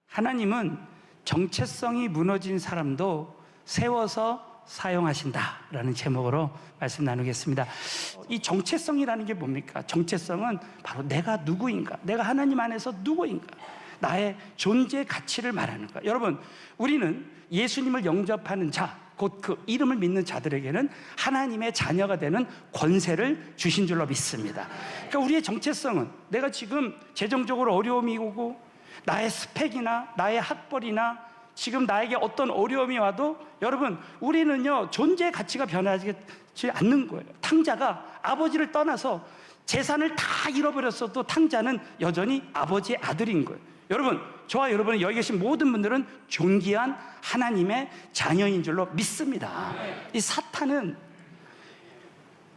하나님은 정체성이 무너진 사람도 세워서 사용하신다라는 제목으로 말씀 나누겠습니다. 이 정체성이라는 게 뭡니까? 정체성은 바로 내가 누구인가, 내가 하나님 안에서 누구인가, 나의 존재 가치를 말하는 거예요. 여러분, 우리는 예수님을 영접하는 자, 곧 그 이름을 믿는 자들에게는 하나님의 자녀가 되는 권세를 주신 줄로 믿습니다. 그러니까 우리의 정체성은 내가 지금 재정적으로 어려움이 오고 나의 스펙이나 나의 학벌이나 지금 나에게 어떤 어려움이 와도 여러분, 우리는요 존재의 가치가 변하지 않는 거예요. 탕자가 아버지를 떠나서 재산을 다 잃어버렸어도 탕자는 여전히 아버지의 아들인 거예요. 여러분, 저와 여러분, 여기 계신 모든 분들은 존귀한 하나님의 자녀인 줄로 믿습니다. 이 사탄은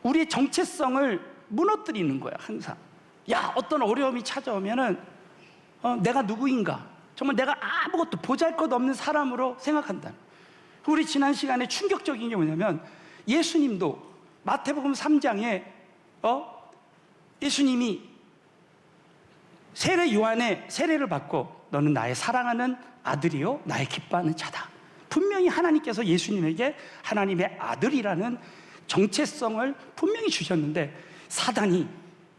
우리의 정체성을 무너뜨리는 거야. 항상 어떤 어려움이 찾아오면은 내가 누구인가, 정말 내가 아무것도 보잘것없는 사람으로 생각한다. 우리 지난 시간에 충격적인 게 뭐냐면, 예수님도 마태복음 3장에 예수님이 세례 요한의 세례를 받고 너는 나의 사랑하는 아들이요 나의 기뻐하는 자다. 분명히 하나님께서 예수님에게 하나님의 아들이라는 정체성을 분명히 주셨는데, 사단이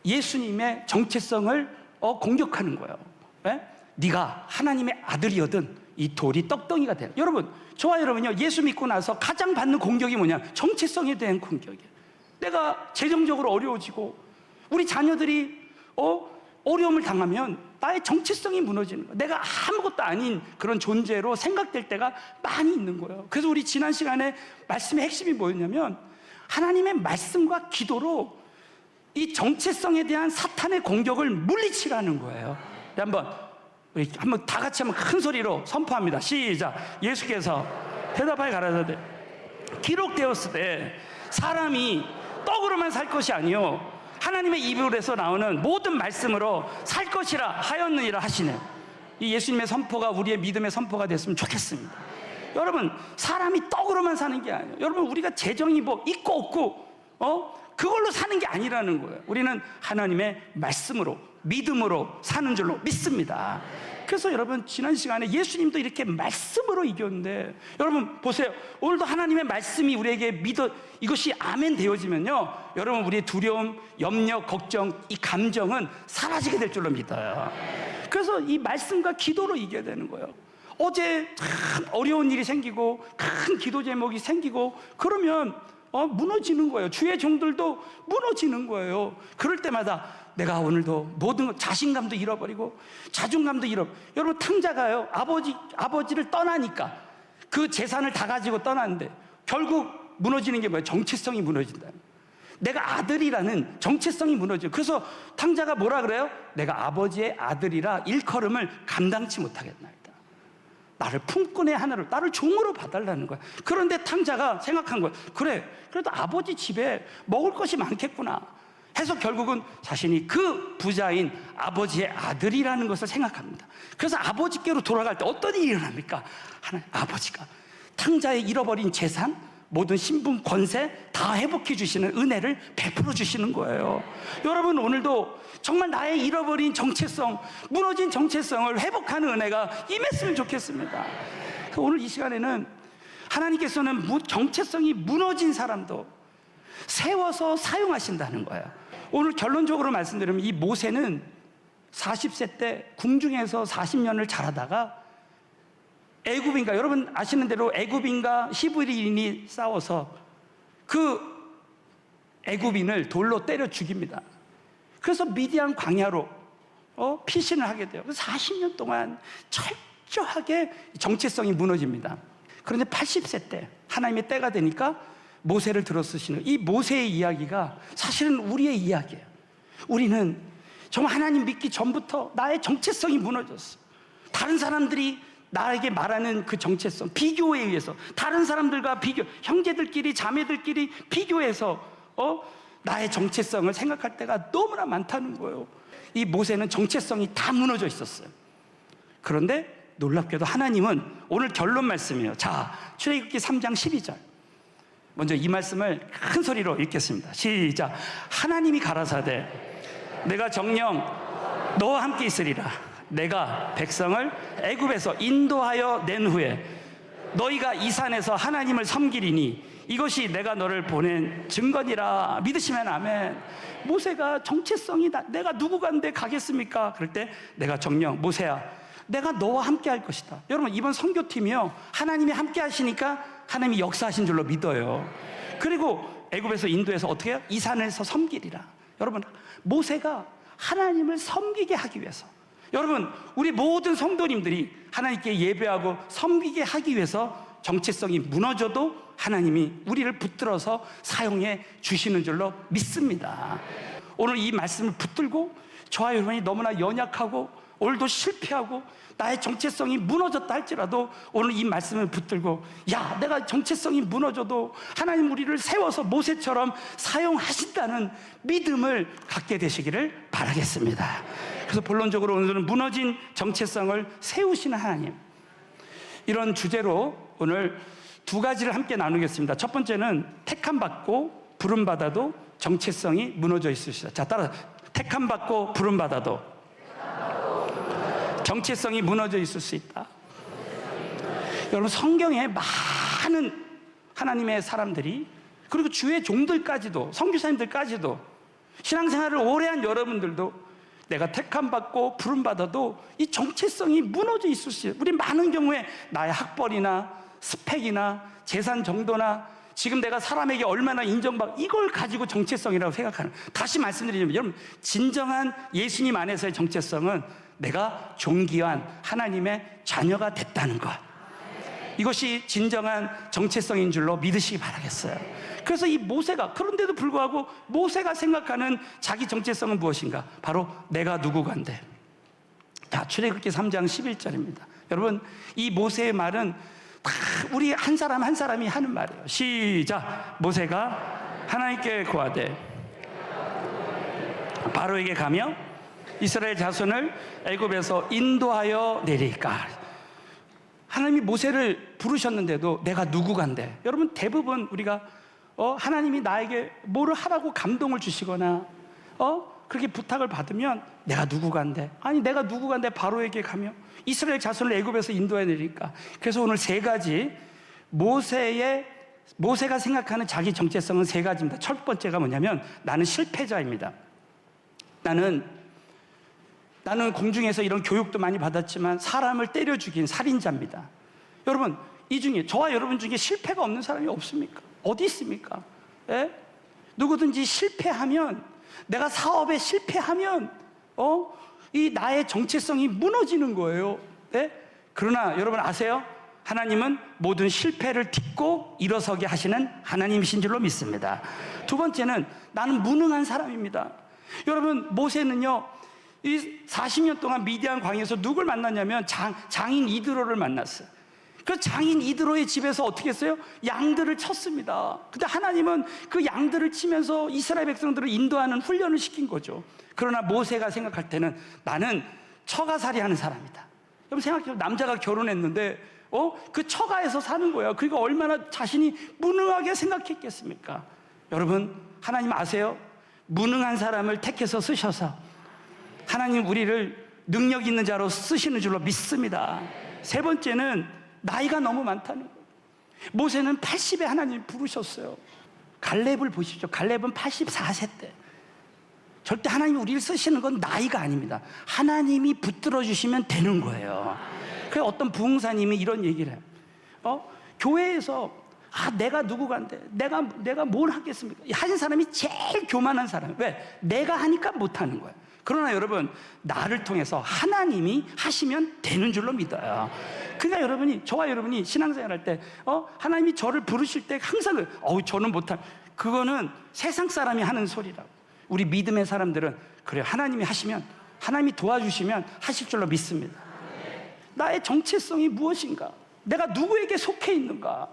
예수님의 정체성을 공격하는 거예요. 왜? 네가 하나님의 아들이거든 이 돌이 떡덩이가 돼. 여러분, 저와 여러분요, 예수 믿고 나서 가장 받는 공격이 뭐냐? 정체성에 대한 공격이에요. 내가 재정적으로 어려워지고 우리 자녀들이 어려움을 당하면 나의 정체성이 무너지는 거예요. 내가 아무것도 아닌 그런 존재로 생각될 때가 많이 있는 거예요. 그래서 우리 지난 시간에 말씀의 핵심이 뭐였냐면, 하나님의 말씀과 기도로 이 정체성에 대한 사탄의 공격을 물리치라는 거예요. 우리 한번 다 같이 한번 큰 소리로 선포합니다. 시작. 예수께서 대답하여 가라사대 기록되었을 때 사람이 떡으로만 살 것이 아니요 하나님의 입으로서 나오는 모든 말씀으로 살 것이라 하였느니라 하시네. 이 예수님의 선포가 우리의 믿음의 선포가 됐으면 좋겠습니다. 여러분, 사람이 떡으로만 사는 게 아니에요. 여러분, 우리가 재정이 뭐 있고 없고 그걸로 사는 게 아니라는 거예요. 우리는 하나님의 말씀으로, 믿음으로 사는 줄로 믿습니다. 그래서 여러분, 지난 시간에 예수님도 이렇게 말씀으로 이겼는데, 여러분 보세요. 오늘도 하나님의 말씀이 우리에게 이것이 아멘 되어지면요, 여러분, 우리의 두려움, 염려, 걱정, 이 감정은 사라지게 될 줄로 믿어요. 그래서 이 말씀과 기도로 이겨야 되는 거예요. 어제 참 어려운 일이 생기고 큰 기도 제목이 생기고 그러면 무너지는 거예요. 주의 종들도 무너지는 거예요. 그럴 때마다 내가 오늘도 모든 것, 자신감도 잃어버리고 자존감도 여러분, 탕자가요 아버지를 떠나니까 그 재산을 다 가지고 떠났는데 결국 무너지는 게 뭐예요? 정체성이 무너진다. 내가 아들이라는 정체성이 무너져요. 그래서 탕자가 뭐라 그래요? 내가 아버지의 아들이라 일컬음을 감당치 못하겠나이다. 나를 품꾼의 하나로, 나를 종으로 봐달라는 거야. 그런데 탕자가 생각한 거야. 그래, 그래도 아버지 집에 먹을 것이 많겠구나 해서 결국은 자신이 그 부자인 아버지의 아들이라는 것을 생각합니다. 그래서 아버지께로 돌아갈 때 어떤 일이 일어납니까? 아버지가 탕자의 잃어버린 재산, 모든 신분, 권세 다 회복해 주시는 은혜를 베풀어 주시는 거예요. 여러분, 오늘도 정말 나의 잃어버린 정체성, 무너진 정체성을 회복하는 은혜가 임했으면 좋겠습니다. 오늘 이 시간에는 하나님께서는 정체성이 무너진 사람도 세워서 사용하신다는 거예요. 오늘 결론적으로 말씀드리면, 이 모세는 40세 때 궁중에서 40년을 자라다가 애굽인과, 여러분 아시는 대로 애굽인과 히브리인이 싸워서 그 애굽인을 돌로 때려 죽입니다. 그래서 미디안 광야로 피신을 하게 돼요. 그래서 40년 동안 철저하게 정체성이 무너집니다. 그런데 80세 때 하나님의 때가 되니까 모세를 들어 쓰시는, 이 모세의 이야기가 사실은 우리의 이야기예요. 우리는 정말 하나님 믿기 전부터 나의 정체성이 무너졌어. 다른 사람들이 나에게 말하는 그 정체성, 비교에 의해서 다른 사람들과 형제들끼리 자매들끼리 비교해서 나의 정체성을 생각할 때가 너무나 많다는 거예요. 이 모세는 정체성이 다 무너져 있었어요. 그런데 놀랍게도 하나님은, 오늘 결론 말씀이에요. 자, 출애굽기 3장 12절 먼저 이 말씀을 큰 소리로 읽겠습니다. 시작. 하나님이 가라사대 내가 정녕 너와 함께 있으리라. 내가 백성을 애굽에서 인도하여 낸 후에 너희가 이 산에서 하나님을 섬기리니 이것이 내가 너를 보낸 증거니라. 믿으시면 아멘. 모세가 정체성이 내가 누구간데 가겠습니까? 그럴 때 내가 정령 모세야 내가 너와 함께 할 것이다. 여러분 이번 선교팀이요 하나님이 함께 하시니까 하나님이 역사하신 줄로 믿어요. 그리고 애굽에서 인도해서 어떻게 해요? 이 산에서 섬기리라. 여러분 모세가 하나님을 섬기게 하기 위해서, 여러분 우리 모든 성도님들이 하나님께 예배하고 섬기게 하기 위해서 정체성이 무너져도 하나님이 우리를 붙들어서 사용해 주시는 줄로 믿습니다. 오늘 이 말씀을 붙들고 저와 여러분이 너무나 연약하고 오늘도 실패하고 나의 정체성이 무너졌다 할지라도 오늘 이 말씀을 붙들고 야 내가 정체성이 무너져도 하나님 우리를 세워서 모세처럼 사용하신다는 믿음을 갖게 되시기를 바라겠습니다. 그래서 본론적으로 오늘은 무너진 정체성을 세우시는 하나님, 이런 주제로 오늘 두 가지를 함께 나누겠습니다. 첫 번째는 택함받고 부름받아도 정체성이 무너져 있으시다. 자, 따라 택함받고 부름받아도 정체성이 무너져 있을 수 있다. 여러분 성경에 많은 하나님의 사람들이, 그리고 주의 종들까지도, 선교사님들까지도, 신앙생활을 오래 한 여러분들도 내가 택함받고 부름받아도 이 정체성이 무너져 있을 수 있어요. 우리 많은 경우에 나의 학벌이나 스펙이나 재산 정도나 지금 내가 사람에게 얼마나 인정받고 이걸 가지고 정체성이라고 생각하는, 다시 말씀드리면 여러분 진정한 예수님 안에서의 정체성은 내가 존귀한 하나님의 자녀가 됐다는 것, 이것이 진정한 정체성인 줄로 믿으시기 바라겠어요. 그래서 이 모세가, 그런데도 불구하고 모세가 생각하는 자기 정체성은 무엇인가? 바로 내가 누구간데. 자, 출애굽기 3장 11절입니다. 여러분 이 모세의 말은 다 우리 한 사람 한 사람이 하는 말이에요. 시작. 모세가 하나님께 고하되 바로에게 가며 이스라엘 자손을 애굽에서 인도하여 내리까. 하나님이 모세를 부르셨는데도 내가 누구간데. 여러분 대부분 우리가 하나님이 나에게 뭐를 하라고 감동을 주시거나 그렇게 부탁을 받으면 내가 누구간데, 아니 내가 누구간데 바로에게 가며 이스라엘 자손을 애굽에서 인도해 내리까. 그래서 오늘 세 가지, 모세가 생각하는 자기 정체성은 세 가지입니다. 첫 번째가 뭐냐면 나는 실패자입니다. 나는 공중에서 이런 교육도 많이 받았지만 사람을 때려 죽인 살인자입니다. 여러분 이 중에 저와 여러분 중에 실패가 없는 사람이 없습니까? 어디 있습니까? 예? 누구든지 실패하면, 내가 사업에 실패하면 이 나의 정체성이 무너지는 거예요. 예? 그러나 여러분 아세요? 하나님은 모든 실패를 딛고 일어서게 하시는 하나님이신 줄로 믿습니다. 두 번째는 나는 무능한 사람입니다. 여러분 모세는요 이 40년 동안 미디안 광야에서 누굴 만났냐면 장인 이드로를 만났어요. 그 장인 이드로의 집에서 어떻게 했어요? 양들을 쳤습니다. 근데 하나님은 그 양들을 치면서 이스라엘 백성들을 인도하는 훈련을 시킨 거죠. 그러나 모세가 생각할 때는 나는 처가살이 하는 사람이다. 여러분 생각해요. 남자가 결혼했는데 그 처가에서 사는 거예요. 그러니까 얼마나 자신이 무능하게 생각했겠습니까? 여러분 하나님 아세요? 무능한 사람을 택해서 쓰셔서 하나님 우리를 능력 있는 자로 쓰시는 줄로 믿습니다. 세 번째는 나이가 너무 많다는 거예요. 모세는 80에 하나님이 부르셨어요. 갈렙을 보십시오. 갈렙은 84세 때. 절대 하나님이 우리를 쓰시는 건 나이가 아닙니다. 하나님이 붙들어 주시면 되는 거예요. 그래서 어떤 부흥사님이 이런 얘기를 해요. 교회에서 내가 누구간데 내가 뭘 하겠습니까? 하신 사람이 제일 교만한 사람. 왜? 내가 하니까 못하는 거예요. 그러나 여러분 나를 통해서 하나님이 하시면 되는 줄로 믿어요. 그러니까 저와 여러분이 신앙생활 할 때 하나님이 저를 부르실 때 항상 저는 못할, 그거는 세상 사람이 하는 소리라고. 우리 믿음의 사람들은 그래요. 하나님이 하시면, 하나님이 도와주시면 하실 줄로 믿습니다. 나의 정체성이 무엇인가? 내가 누구에게 속해 있는가?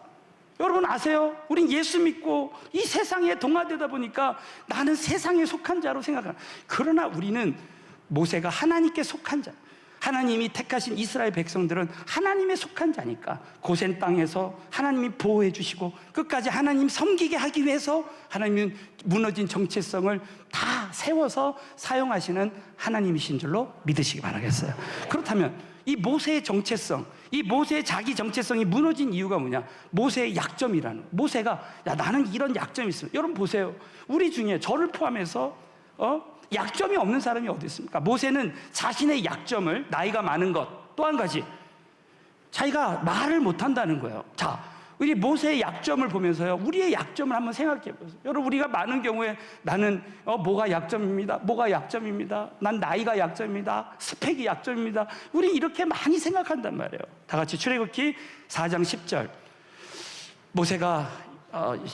여러분 아세요? 우린 예수 믿고 이 세상에 동화되다 보니까 나는 세상에 속한 자로 생각하는. 그러나 우리는 모세가 하나님께 속한 자, 하나님이 택하신 이스라엘 백성들은 하나님의 속한 자니까 고센 땅에서 하나님이 보호해 주시고 끝까지 하나님 섬기게 하기 위해서 하나님은 무너진 정체성을 다 세워서 사용하시는 하나님이신 줄로 믿으시기 바라겠어요. 그렇다면 이 모세의 정체성, 이 모세의 자기 정체성이 무너진 이유가 뭐냐? 모세의 약점이라는, 모세가 야 나는 이런 약점이 있어요. 여러분 보세요. 우리 중에 저를 포함해서 약점이 없는 사람이 어디 있습니까? 모세는 자신의 약점을, 나이가 많은 것, 또 한 가지 자기가 말을 못한다는 거예요. 자, 우리 모세의 약점을 보면서요, 우리의 약점을 한번 생각해 보세요. 여러분, 우리가 많은 경우에 나는 뭐가 약점입니다, 뭐가 약점입니다, 난 나이가 약점입니다, 스펙이 약점입니다, 우리 이렇게 많이 생각한단 말이에요. 다 같이 출애굽기 4장 10절 모세가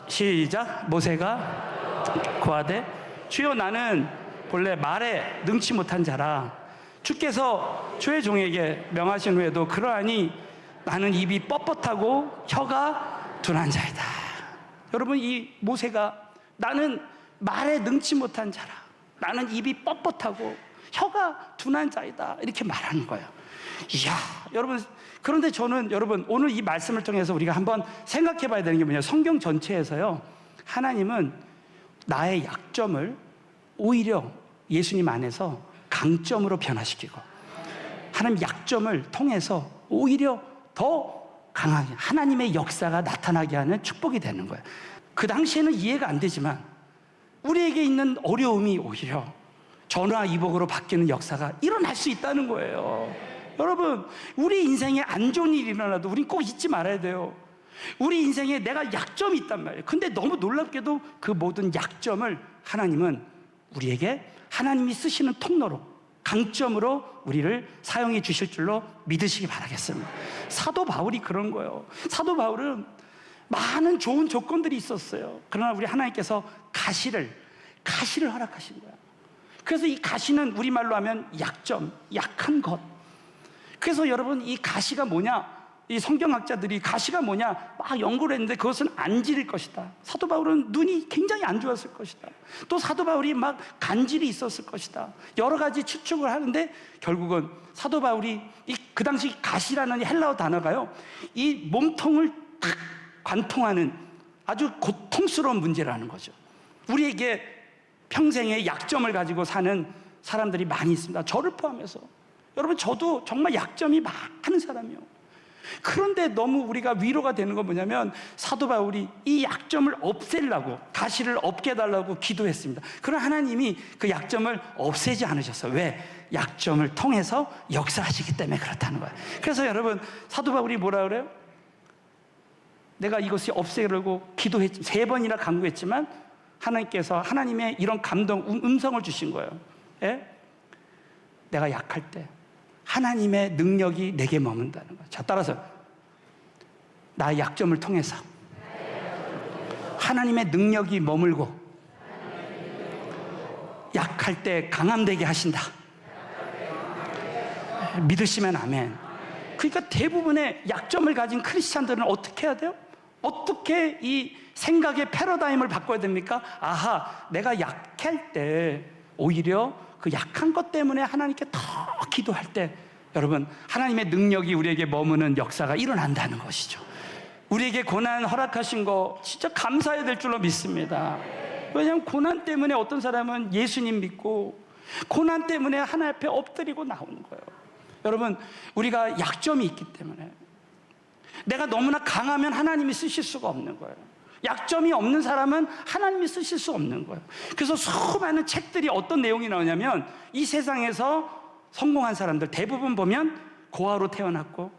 시작. 모세가 고하되 주여 나는 본래 말에 능치 못한 자라 주께서 주의 종에게 명하신 후에도 그러하니 나는 입이 뻣뻣하고 혀가 둔한 자이다. 여러분, 이 모세가 나는 말에 능치 못한 자라, 나는 입이 뻣뻣하고 혀가 둔한 자이다, 이렇게 말하는 거예요. 이야, 여러분, 그런데 저는 여러분 오늘 이 말씀을 통해서 우리가 한번 생각해 봐야 되는 게 뭐냐, 성경 전체에서요 하나님은 나의 약점을 오히려 예수님 안에서 강점으로 변화시키고 하나님 약점을 통해서 오히려 더 강하게 하나님의 역사가 나타나게 하는 축복이 되는 거예요. 그 당시에는 이해가 안 되지만 우리에게 있는 어려움이 오히려 전화위복으로 바뀌는 역사가 일어날 수 있다는 거예요. 여러분, 우리 인생에 안 좋은 일이 일어나도 우린 꼭 잊지 말아야 돼요. 우리 인생에 내가 약점이 있단 말이에요. 근데 너무 놀랍게도 그 모든 약점을 하나님은 우리에게 하나님이 쓰시는 통로로, 강점으로 우리를 사용해 주실 줄로 믿으시기 바라겠습니다. 사도 바울이 그런 거예요. 사도 바울은 많은 좋은 조건들이 있었어요. 그러나 우리 하나님께서 가시를 허락하신 거야. 그래서 이 가시는 우리말로 하면 약점, 약한 것. 그래서 여러분, 이 가시가 뭐냐, 이 성경학자들이 가시가 뭐냐 막 연구를 했는데 그것은 안질일 것이다. 사도 바울은 눈이 굉장히 안 좋았을 것이다. 또 사도 바울이 막 간질이 있었을 것이다. 여러 가지 추측을 하는데 결국은 사도 바울이 그 당시 가시라는 헬라어 단어가요, 이 몸통을 탁 관통하는 아주 고통스러운 문제라는 거죠. 우리에게 평생의 약점을 가지고 사는 사람들이 많이 있습니다. 저를 포함해서. 여러분, 저도 정말 약점이 많은 사람이에요. 그런데 너무 우리가 위로가 되는 건 뭐냐면 사도 바울이 이 약점을 없애려고, 가시를 없게 해달라고 기도했습니다. 그러나 하나님이 그 약점을 없애지 않으셨어요. 왜? 약점을 통해서 역사하시기 때문에 그렇다는 거예요. 그래서 여러분, 사도 바울이 뭐라 그래요? 내가 이것이 없애려고 기도했지, 3번이나 간구했지만 하나님께서 하나님의 이런 감동, 음성을 주신 거예요. 예? 내가 약할 때 하나님의 능력이 내게 머문다는 거예요. 자, 따라서 나의 약점을 통해서 하나님의 능력이 머물고 약할 때 강함되게 하신다. 믿으시면 아멘. 그러니까 대부분의 약점을 가진 크리스찬들은 어떻게 해야 돼요? 어떻게 이 생각의 패러다임을 바꿔야 됩니까? 아하, 내가 약할 때 오히려 그 약한 것 때문에 하나님께 더 기도할 때 여러분, 하나님의 능력이 우리에게 머무는 역사가 일어난다는 것이죠. 우리에게 고난 허락하신 거 진짜 감사해야 될 줄로 믿습니다. 왜냐하면 고난 때문에 어떤 사람은 예수님 믿고 고난 때문에 하나님 앞에 엎드리고 나오는 거예요. 여러분, 우리가 약점이 있기 때문에 내가 너무나 강하면 하나님이 쓰실 수가 없는 거예요. 약점이 없는 사람은 하나님이 쓰실 수 없는 거예요. 그래서 수많은 책들이 어떤 내용이 나오냐면 이 세상에서 성공한 사람들 대부분 보면 고아로 태어났고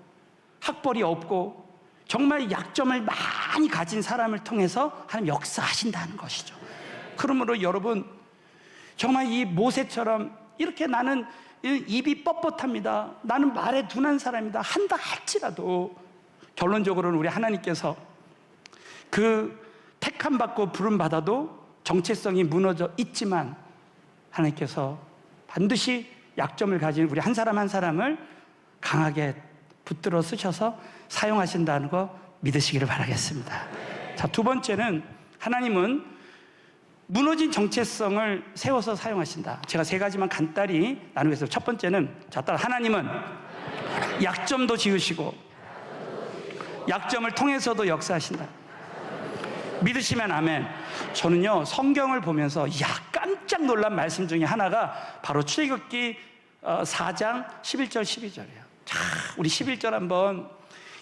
학벌이 없고 정말 약점을 많이 가진 사람을 통해서 하나님 역사하신다는 것이죠. 그러므로 여러분, 정말 이 모세처럼 이렇게 나는 입이 뻣뻣합니다, 나는 말에 둔한 사람이다 한다 할지라도 결론적으로는 우리 하나님께서 그 택함 받고 부름 받아도 정체성이 무너져 있지만 하나님께서 반드시 약점을 가진 우리 한 사람 한 사람을 강하게 붙들어 쓰셔서 사용하신다는 거 믿으시기를 바라겠습니다. 자, 두 번째는 하나님은 무너진 정체성을 세워서 사용하신다. 제가 세 가지만 간단히 나누겠습니다. 첫 번째는, 자, 따라 하나님은 약점도 지으시고 약점을 통해서도 역사하신다. 믿으시면 아멘. 저는요, 성경을 보면서 깜짝 놀란 말씀 중에 하나가 바로 출애굽기 4장 11절 12절이에요. 자, 우리 11절 한번,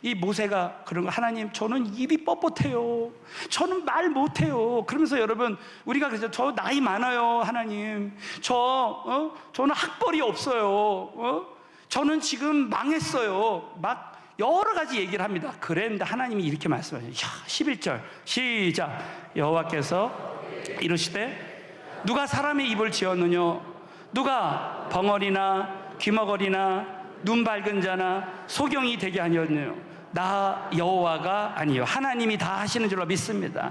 이 모세가 그런 거, 하나님 저는 입이 뻣뻣해요, 저는 말 못해요. 그러면서 여러분, 우리가 그래서 저 나이 많아요 하나님, 저는 학벌이 없어요, 저는 지금 망했어요, 막 여러 가지 얘기를 합니다. 그랬는데 하나님이 이렇게 말씀하셔요. 11절 시작. 여호와께서 이르시되 누가 사람의 입을 지었느냐, 누가 벙어리나 귀머거리나 눈 밝은 자나 소경이 되게 하였느냐, 나 여호와가 아니요 하나님이 다 하시는 줄로 믿습니다.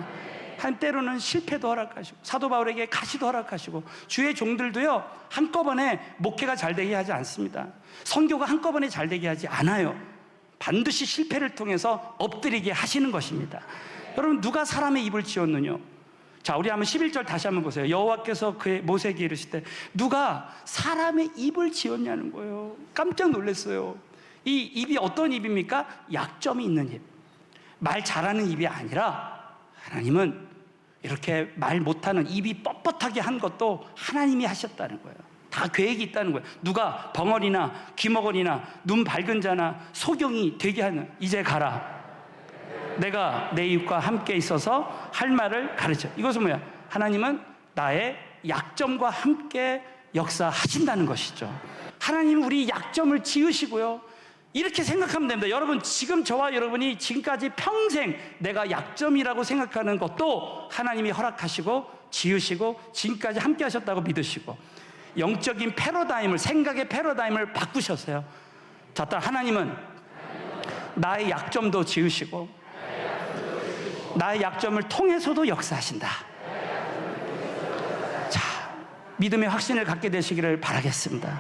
한때로는 실패도 허락하시고 사도 바울에게 가시도 허락하시고, 주의 종들도요 한꺼번에 목회가 잘 되게 하지 않습니다. 선교가 한꺼번에 잘 되게 하지 않아요. 반드시 실패를 통해서 엎드리게 하시는 것입니다. 여러분, 누가 사람의 입을 지었느냐. 자, 우리 한번 11절 다시 한번 보세요. 여호와께서 그의 모세에게 이르실 때 누가 사람의 입을 지었냐는 거예요. 깜짝 놀랐어요. 이 입이 어떤 입입니까? 약점이 있는 입, 말 잘하는 입이 아니라, 하나님은 이렇게 말 못하는 입이 뻣뻣하게 한 것도 하나님이 하셨다는 거예요. 다 계획이 있다는 거예요. 누가 벙어리나 귀머거리나 눈 밝은 자나 소경이 되게 하는, 이제 가라, 내가 내 입과 함께 있어서 할 말을 가르쳐. 이것은 뭐야? 하나님은 나의 약점과 함께 역사하신다는 것이죠. 하나님은 우리 약점을 지으시고요, 이렇게 생각하면 됩니다. 여러분, 지금 저와 여러분이 지금까지 평생 내가 약점이라고 생각하는 것도 하나님이 허락하시고 지으시고 지금까지 함께 하셨다고 믿으시고, 영적인 패러다임을, 생각의 패러다임을 바꾸셨어요. 자, 하나님은 나의 약점도 지으시고 나의 약점을 통해서도 역사하신다. 자, 믿음의 확신을 갖게 되시기를 바라겠습니다.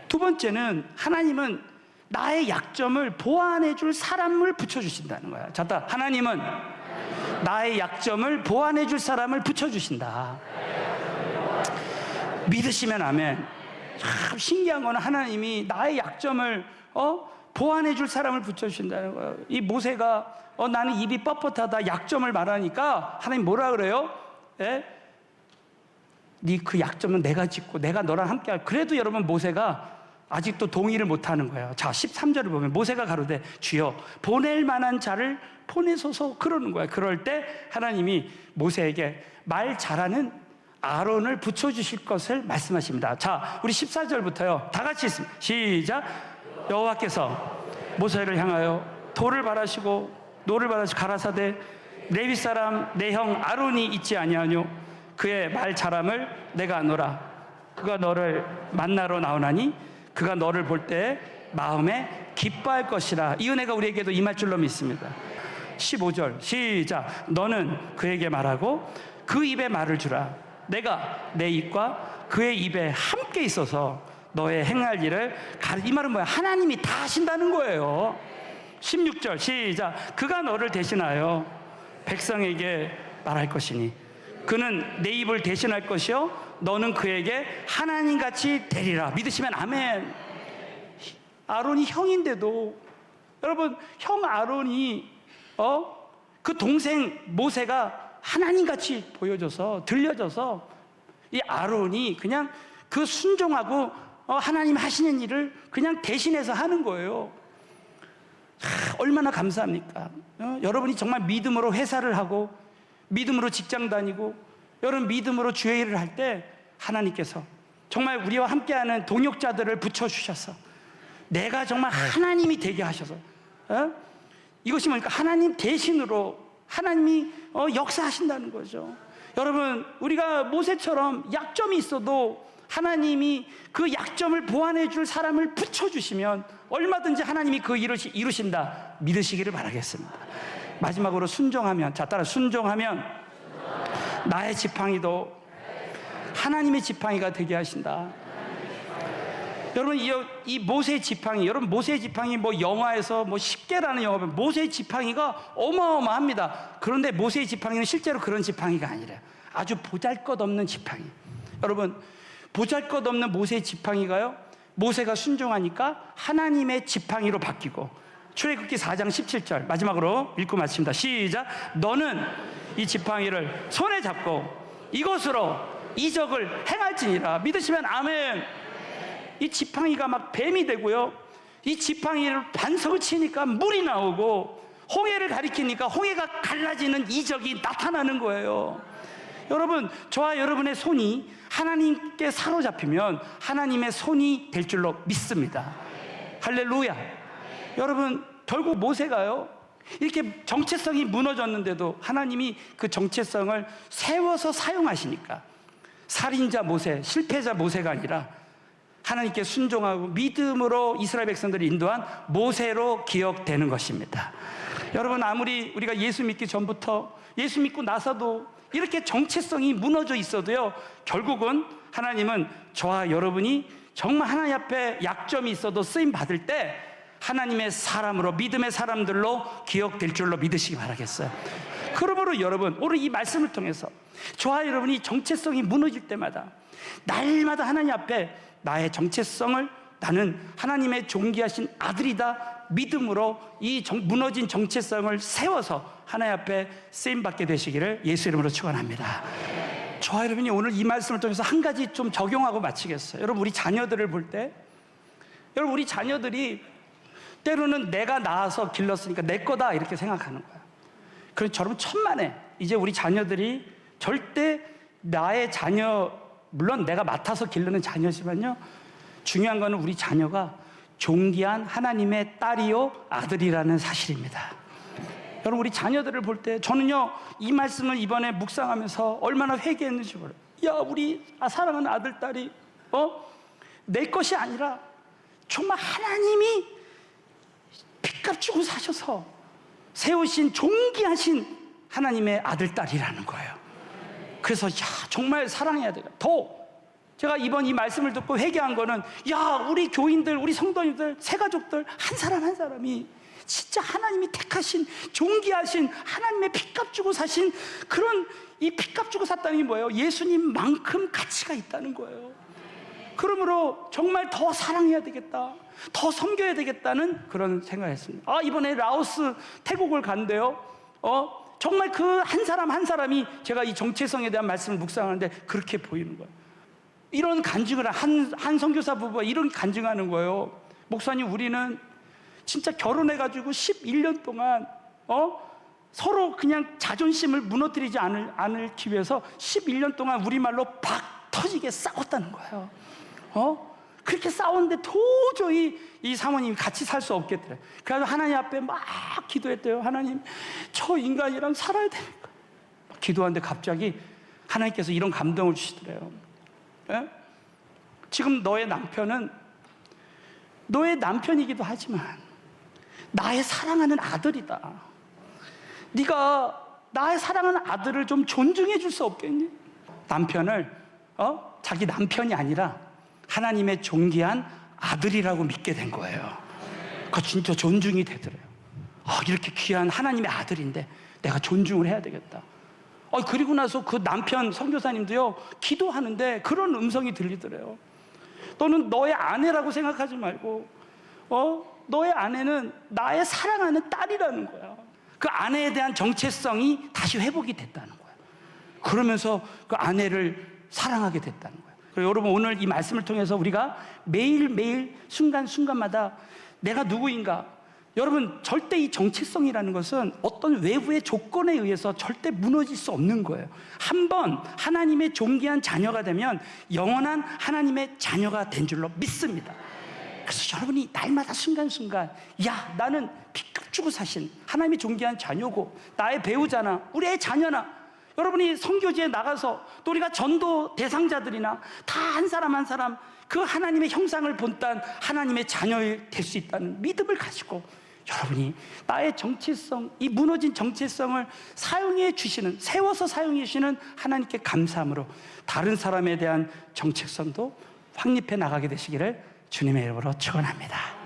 두 번째는, 하나님은 나의 약점을 보완해 줄 사람을 붙여주신다는 거야. 자, 하나님은 나의 약점을 보완해 줄 사람을 붙여주신다. 믿으시면 아멘. 참 신기한 거는, 하나님이 나의 약점을 보완해 줄 사람을 붙여주신다는 거예요. 이 모세가 나는 입이 뻣뻣하다, 약점을 말하니까 하나님 뭐라 그래요? 네 그 약점은 내가 짚고 내가 너랑 함께 할. 그래도 여러분, 모세가 아직도 동의를 못하는 거예요. 자, 13절을 보면 모세가 가로되 주여 보낼 만한 자를 보내소서, 그러는 거예요. 그럴 때 하나님이 모세에게 말 잘하는 아론을 붙여주실 것을 말씀하십니다. 자, 우리 14절부터요 다 같이 있습니다. 시작. 여호와께서 모세를 향하여 돌을 바라시고 노를 바라시고 가라사대 레위 사람 내 형 아론이 있지 아니하뇨, 그의 말 잘함을 내가 아노라. 그가 너를 만나러 나오나니 그가 너를 볼 때 마음에 기뻐할 것이라. 이 은혜가 우리에게도 임할 줄로 믿습니다. 15절 시작. 너는 그에게 말하고 그 입에 말을 주라. 내가 내 입과 그의 입에 함께 있어서 너의 행할 일을 이 말은 뭐야? 하나님이 다 하신다는 거예요. 16절 시작. 그가 너를 대신하여 백성에게 말할 것이니 그는 내 입을 대신할 것이요 너는 그에게 하나님같이 되리라. 믿으시면 아멘. 아론이 형인데도, 여러분, 형 아론이 그 동생 모세가 하나님같이 보여져서 들려져서 이 아론이 그냥 그 순종하고 하나님 하시는 일을 그냥 대신해서 하는 거예요. 얼마나 감사합니까? 여러분이 정말 믿음으로 회사를 하고 믿음으로 직장 다니고 여러분 믿음으로 주의 일을 할 때 하나님께서 정말 우리와 함께하는 동역자들을 붙여주셔서 내가 정말 하나님이 되게 하셔서 이것이 뭡니까? 하나님 대신으로 하나님이 역사하신다는 거죠. 여러분, 우리가 모세처럼 약점이 있어도 하나님이 그 약점을 보완해 줄 사람을 붙여주시면 얼마든지 하나님이 그 일을 이루신다 믿으시기를 바라겠습니다. 마지막으로 순종하면, 자 따라 순종하면 나의 지팡이도 하나님의 지팡이가 되게 하신다. 여러분, 이 모세의 지팡이, 여러분 모세의 지팡이 뭐 영화에서 뭐 10개라는 영화 보면 모세의 지팡이가 어마어마합니다. 그런데 모세의 지팡이는 실제로 그런 지팡이가 아니래요. 아주 보잘것없는 지팡이. 여러분, 보잘것없는 모세의 지팡이가요, 모세가 순종하니까 하나님의 지팡이로 바뀌고, 출애굽기 4장 17절 마지막으로 읽고 마칩니다. 시작. 너는 이 지팡이를 손에 잡고 이것으로 이적을 행할지니라. 믿으시면 아멘. 이 지팡이가 막 뱀이 되고요, 이 지팡이를 반석을 치니까 물이 나오고, 홍해를 가리키니까 홍해가 갈라지는 이적이 나타나는 거예요. 여러분, 저와 여러분의 손이 하나님께 사로잡히면 하나님의 손이 될 줄로 믿습니다. 할렐루야. 여러분, 결국 모세가요, 이렇게 정체성이 무너졌는데도 하나님이 그 정체성을 세워서 사용하시니까 살인자 모세, 실패자 모세가 아니라 하나님께 순종하고 믿음으로 이스라엘 백성들을 인도한 모세로 기억되는 것입니다. 여러분, 아무리 우리가 예수 믿기 전부터, 예수 믿고 나서도 이렇게 정체성이 무너져 있어도요, 결국은 하나님은 저와 여러분이 정말 하나님 앞에 약점이 있어도 쓰임 받을 때 하나님의 사람으로, 믿음의 사람들로 기억될 줄로 믿으시기 바라겠어요. 그러므로 여러분, 오늘 이 말씀을 통해서 저와 여러분이 정체성이 무너질 때마다 날마다 하나님 앞에 나의 정체성을, 나는 하나님의 존귀하신 아들이다 믿음으로 이 무너진 정체성을 세워서 하나님 앞에 쓰임받게 되시기를 예수 이름으로 축원합니다. 저와 여러분이 오늘 이 말씀을 통해서 한 가지 좀 적용하고 마치겠어요. 여러분, 우리 자녀들을 볼 때, 여러분, 우리 자녀들이 때로는 내가 낳아서 길렀으니까 내 거다 이렇게 생각하는 거야. 그래서 여러분, 천만에 이제 우리 자녀들이 절대 나의 자녀, 물론 내가 맡아서 기르는 자녀지만요, 중요한 거는 우리 자녀가 존귀한 하나님의 딸이요 아들이라는 사실입니다. 여러분, 우리 자녀들을 볼 때 저는요, 이 말씀을 이번에 묵상하면서 얼마나 회개했는지 몰라요. 야, 우리 사랑하는 아들, 딸이 내 것이 아니라 정말 하나님이 핏값 주고 사셔서 세우신 존귀하신 하나님의 아들, 딸이라는 거예요. 그래서 정말 사랑해야 돼요. 제가 이번 이 말씀을 듣고 회개한 거는, 우리 교인들, 우리 성도님들, 새가족들 한 사람 한 사람이 진짜 하나님이 택하신 존귀하신 하나님의 핏값 주고 사신, 그런 이 핏값 주고 샀다는 게 뭐예요? 예수님만큼 가치가 있다는 거예요. 그러므로 정말 더 사랑해야 되겠다, 더 섬겨야 되겠다는 그런 생각을 했습니다. 이번에 라오스, 태국을 간대요. 정말 그 한 사람 한 사람이, 제가 이 정체성에 대한 말씀을 묵상하는데 그렇게 보이는 거예요. 이런 간증을 한 선교사 부부가 이런 간증하는 거예요. 목사님, 우리는 진짜 결혼해가지고 11년 동안 서로 그냥 자존심을 무너뜨리지 않기 위해서 11년 동안 우리말로 박 터지게 싸웠다는 거예요. 그렇게 싸웠는데 도저히 이 사모님이 같이 살 수 없겠더래. 그래서 하나님 앞에 막 기도했대요. 하나님, 저 인간이랑 살아야 되니까. 기도하는데 갑자기 하나님께서 이런 감동을 주시더래요. 예? 지금 너의 남편은 너의 남편이기도 하지만 나의 사랑하는 아들이다. 네가 나의 사랑하는 아들을 좀 존중해 줄 수 없겠니? 남편을 자기 남편이 아니라 하나님의 존귀한 아들이라고 믿게 된 거예요. 그 진짜 존중이 되더래요. 이렇게 귀한 하나님의 아들인데 내가 존중을 해야 되겠다. 그리고 나서 그 남편 선교사님도요, 기도하는데 그런 음성이 들리더래요. 너는 너의 아내라고 생각하지 말고 너의 아내는 나의 사랑하는 딸이라는 거야. 그 아내에 대한 정체성이 다시 회복이 됐다는 거야. 그러면서 그 아내를 사랑하게 됐다는 거야. 그리고 여러분, 오늘 이 말씀을 통해서 우리가 매일매일 순간순간마다 내가 누구인가, 여러분, 절대 이 정체성이라는 것은 어떤 외부의 조건에 의해서 절대 무너질 수 없는 거예요. 한번 하나님의 존귀한 자녀가 되면 영원한 하나님의 자녀가 된 줄로 믿습니다. 그래서 여러분이 날마다 순간순간, 나는 핏값 주고 사신 하나님의 존귀한 자녀고, 나의 배우자나 우리 의 자녀나, 여러분이 선교지에 나가서 또 우리가 전도 대상자들이나 다 한 사람 한 사람 그 하나님의 형상을 본딴 하나님의 자녀일 될 수 있다는 믿음을 가지고, 여러분이 나의 정체성, 이 무너진 정체성을 사용해 주시는, 세워서 사용해 주시는 하나님께 감사함으로 다른 사람에 대한 정체성도 확립해 나가게 되시기를 주님의 이름으로 축원합니다.